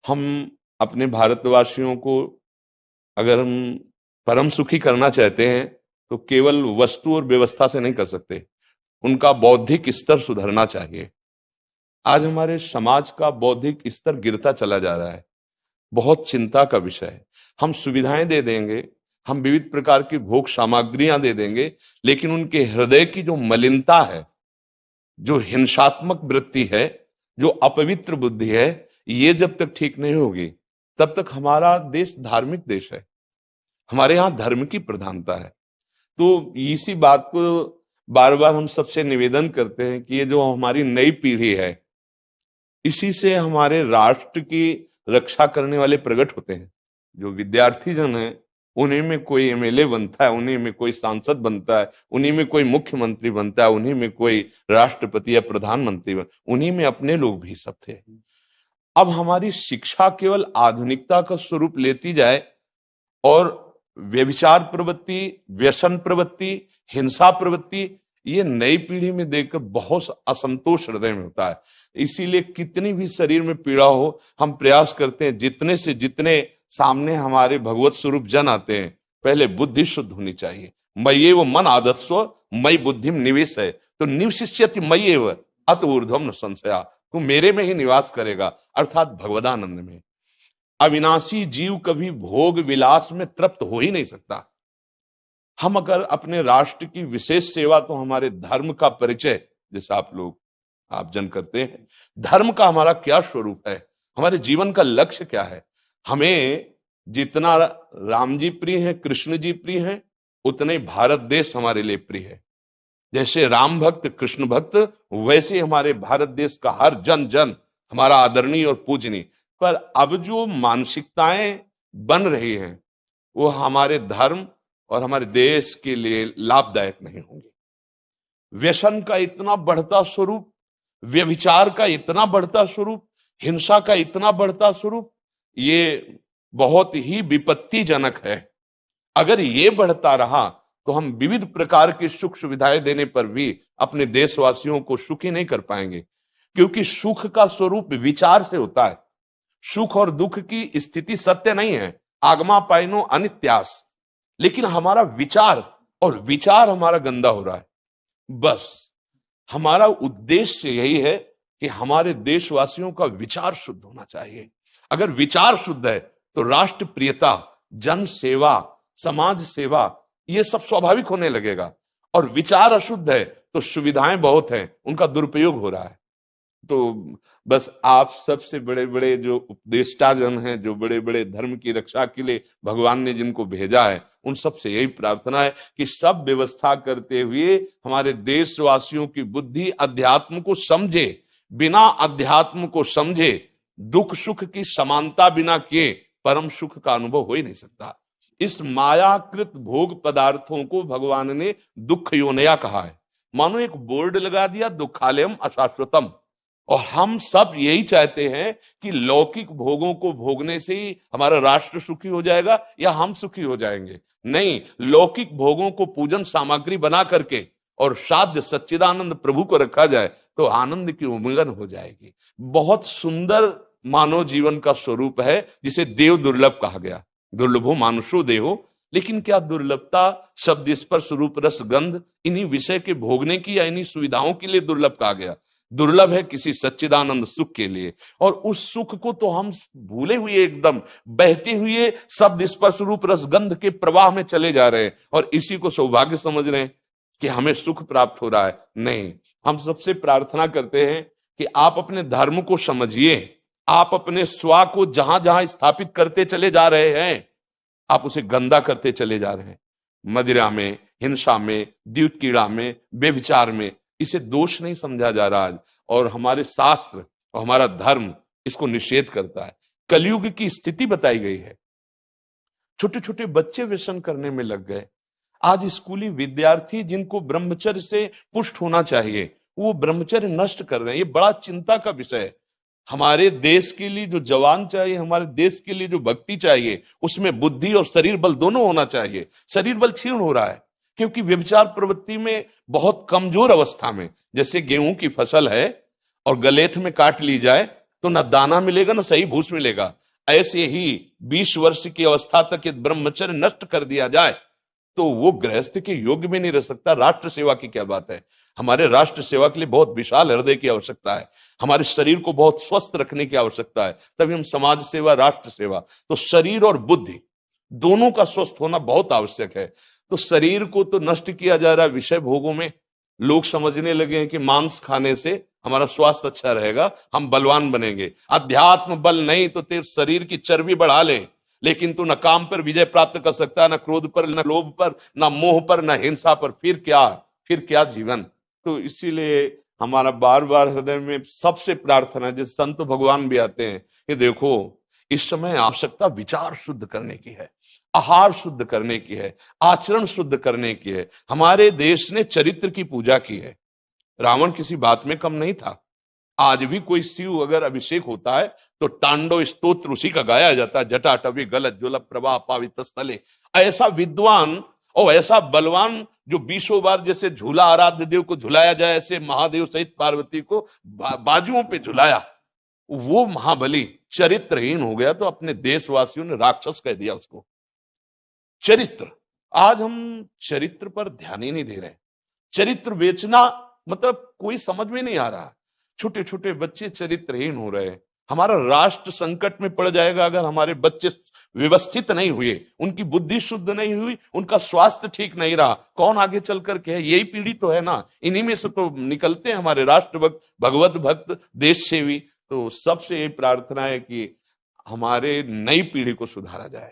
हम अपने भारतवासियों को अगर हम परम सुखी करना चाहते हैं तो केवल वस्तु और व्यवस्था से नहीं कर सकते, उनका बौद्धिक स्तर सुधरना चाहिए। आज हमारे समाज का बौद्धिक स्तर गिरता चला जा रहा है, बहुत चिंता का विषय है। हम सुविधाएं दे देंगे, हम विविध प्रकार की भोग सामग्रियां दे देंगे, लेकिन उनके हृदय की जो मलिनता है, जो हिंसात्मक वृत्ति है, जो अपवित्र बुद्धि है, ये जब तक ठीक नहीं होगी तब तक हमारा देश धार्मिक देश है, हमारे यहाँ धर्म की प्रधानता है। तो इसी बात को बार बार हम सबसे निवेदन करते हैं कि ये जो हमारी नई पीढ़ी है, इसी से हमारे राष्ट्र की रक्षा करने वाले प्रकट होते हैं। जो विद्यार्थी जन है, उन्हीं में कोई एमएलए बनता है, उन्हीं में कोई सांसद बनता है, उन्हीं में कोई मुख्यमंत्री बनता है, उन्हीं में कोई राष्ट्रपति या प्रधानमंत्री उन्हीं में अपने लोग भी सब थे। अब हमारी शिक्षा केवल आधुनिकता का स्वरूप लेती जाए और व्यभिचार प्रवृत्ति, व्यसन प्रवृत्ति, हिंसा प्रवृत्ति, ये नई पीढ़ी में देखकर बहुत असंतोष हृदय में होता है। इसीलिए कितनी भी शरीर में पीड़ा हो, हम प्रयास करते हैं जितने से जितने सामने हमारे भगवत स्वरूप जन आते हैं, पहले बुद्धि शुद्ध होनी चाहिए। मय्ये वो मन आदत्स्व मयि बुद्धिम निवेश है, तो निवशिष्यति मय्ये व अत ऊर्ध्वम न संशया, तू मेरे में ही निवास करेगा, अर्थात भगवदानंद में। अविनाशी जीव कभी भोग विलास में तृप्त हो ही नहीं सकता। हम अगर अपने राष्ट्र की विशेष सेवा, तो हमारे धर्म का परिचय, जैसे आप जन करते हैं, धर्म का हमारा क्या स्वरूप है, हमारे जीवन का लक्ष्य क्या है। हमें जितना राम जी प्रिय है, कृष्ण जी प्रिय है, उतने भारत देश हमारे लिए प्रिय है। जैसे राम भक्त, कृष्ण भक्त, वैसे हमारे भारत देश का हर जन जन हमारा आदरणीय और पूजनीय। पर अब जो मानसिकताएं बन रही हैं, वो हमारे धर्म और हमारे देश के लिए लाभदायक नहीं होंगी। व्यसन का इतना बढ़ता स्वरूप, व्यभिचार का इतना बढ़ता स्वरूप, हिंसा का इतना बढ़ता स्वरूप, ये बहुत ही विपत्तिजनक है। अगर ये बढ़ता रहा तो हम विविध प्रकार की सुख सुविधाएं देने पर भी अपने देशवासियों को सुखी नहीं कर पाएंगे, क्योंकि सुख का स्वरूप विचार से होता है। सुख और दुख की स्थिति सत्य नहीं है, आगमा पाइनो अनित्यास, लेकिन हमारा विचार, और विचार हमारा गंदा हो रहा है। बस हमारा उद्देश्य यही है कि हमारे देशवासियों का विचार शुद्ध होना चाहिए। अगर विचार शुद्ध है तो राष्ट्र प्रियता, जन सेवा, समाज सेवा, ये सब स्वाभाविक होने लगेगा। और विचार अशुद्ध है तो सुविधाएं बहुत हैं, उनका दुरुपयोग हो रहा है। तो बस आप सबसे बड़े बड़े जो उपदेष्टा जन हैं, जो बड़े बड़े धर्म की रक्षा के लिए भगवान ने जिनको भेजा है, उन सबसे यही प्रार्थना है कि सब व्यवस्था करते हुए हमारे देशवासियों की बुद्धि अध्यात्म को समझे। बिना अध्यात्म को समझे दुख सुख की समानता बिना किए परम सुख का अनुभव हो ही नहीं सकता। इस मायाकृत भोग पदार्थों को भगवान ने दुख योनया कहा है। मानो एक बोर्ड लगा दिया, दुखालयम अशाश्वतम। और हम सब यही चाहते हैं कि लौकिक भोगों को भोगने से ही हमारा राष्ट्र सुखी हो जाएगा या हम सुखी हो जाएंगे। नहीं, लौकिक भोगों को पूजन सामग्री बना करके और साध्य सच्चिदानंद प्रभु को रखा जाए तो आनंद की उमंगन हो जाएगी। बहुत सुंदर मानव जीवन का स्वरूप है, जिसे देव दुर्लभ कहा गया। दुर्लभो मानुषो देहो, लेकिन क्या दुर्लभता शब्द स्पर्श रूप रस गंध इन्हीं विषय के भोगने की या इन्हीं सुविधाओं के लिए दुर्लभ कहा गया? दुर्लभ है किसी सच्चिदानंद सुख के लिए। और उस सुख को तो हम भूले हुए, एकदम बहते हुए शब्द स्पर्श रूप रस गंध के प्रवाह में चले जा रहे हैं और इसी को सौभाग्य समझ रहे हैं कि हमें सुख प्राप्त हो रहा है। नहीं, हम सबसे प्रार्थना करते हैं कि आप अपने धर्म को समझिए। आप अपने स्वा को जहां जहां स्थापित करते चले जा रहे हैं, आप उसे गंदा करते चले जा रहे हैं। मदिरा में, हिंसा में, द्यूत कीड़ा में, व्यभिचार में, इसे दोष नहीं समझा जा रहा है। और हमारे शास्त्र और हमारा धर्म इसको निषेध करता है। कलयुग की स्थिति बताई गई है। छोटे छोटे बच्चे व्यसन करने में लग गए। आज स्कूली विद्यार्थी जिनको ब्रह्मचर्य से पुष्ट होना चाहिए, वो ब्रह्मचर्य नष्ट कर रहे हैं। ये बड़ा चिंता का विषय है। हमारे देश के लिए जो जवान चाहिए, हमारे देश के लिए जो भक्ति चाहिए, उसमें बुद्धि और शरीर बल दोनों होना चाहिए। शरीर बल क्षीण हो रहा है क्योंकि व्यभिचार प्रवृत्ति में बहुत कमजोर अवस्था में, जैसे गेहूं की फसल है और गलेथ में काट ली जाए, तो न दाना मिलेगा न सही भूस मिलेगा। ऐसे ही 20 वर्ष की अवस्था तक यदि ब्रह्मचर्य नष्ट कर दिया जाए तो वो गृहस्थ के योग्य में नहीं रह सकता। राष्ट्र सेवा की क्या बात है। हमारे राष्ट्र सेवा के लिए बहुत विशाल हृदय की आवश्यकता है, हमारे शरीर को बहुत स्वस्थ रखने की आवश्यकता है, तभी हम समाज सेवा, राष्ट्र सेवा। तो शरीर और बुद्धि दोनों का स्वस्थ होना बहुत आवश्यक है। तो शरीर को तो नष्ट किया जा रहा है विषय भोगों में। लोग समझने लगे हैं कि मांस खाने से हमारा स्वास्थ्य अच्छा रहेगा, हम बलवान बनेंगे। अध्यात्म बल नहीं तो तेरे शरीर की चर्बी बढ़ा ले, लेकिन तू न काम पर विजय प्राप्त कर सकता, न क्रोध पर, न लोभ पर, न मोह पर, न हिंसा पर। फिर क्या जीवन। तो इसीलिए हमारा बार बार हृदय में सबसे प्रार्थना है, जिस संत भगवान भी आते हैं कि देखो इस समय आवश्यकता विचार शुद्ध करने की है, आहार शुद्ध करने की है, आचरण शुद्ध करने की है। हमारे देश ने चरित्र की पूजा की है। रावण किसी बात में कम नहीं था। आज भी कोई शिव अगर अभिषेक होता है तो तांडव स्तोत्र उसी का गाया जाता है। जटाटवी गलत ज्वल प्रवाह पावित स्थले। ऐसा विद्वान और ऐसा बलवान जो 20 बार जैसे झूला आराध्य देव को झुलाया जाए, ऐसे महादेव सहित पार्वती को बाजुओं पे झुलाया, वो महाबली चरित्रहीन हो गया तो अपने देशवासियों ने राक्षस कह दिया उसको। चरित्र, आज हम चरित्र पर ध्यान ही नहीं दे रहे। चरित्र बेचना मतलब कोई समझ में नहीं आ रहा। छोटे छोटे बच्चे चरित्रहीन हो रहे हैं। हमारा राष्ट्र संकट में पड़ जाएगा अगर हमारे बच्चे व्यवस्थित नहीं हुए, उनकी बुद्धि शुद्ध नहीं हुई, उनका स्वास्थ्य ठीक नहीं रहा। कौन आगे चल करके है? यही पीढ़ी तो है ना, इन्हीं में से तो निकलते हैं हमारे राष्ट्र भक्त, भगवत भक्त, देश सेवी। तो सबसे ये प्रार्थना है कि हमारे नई पीढ़ी को सुधारा जाए।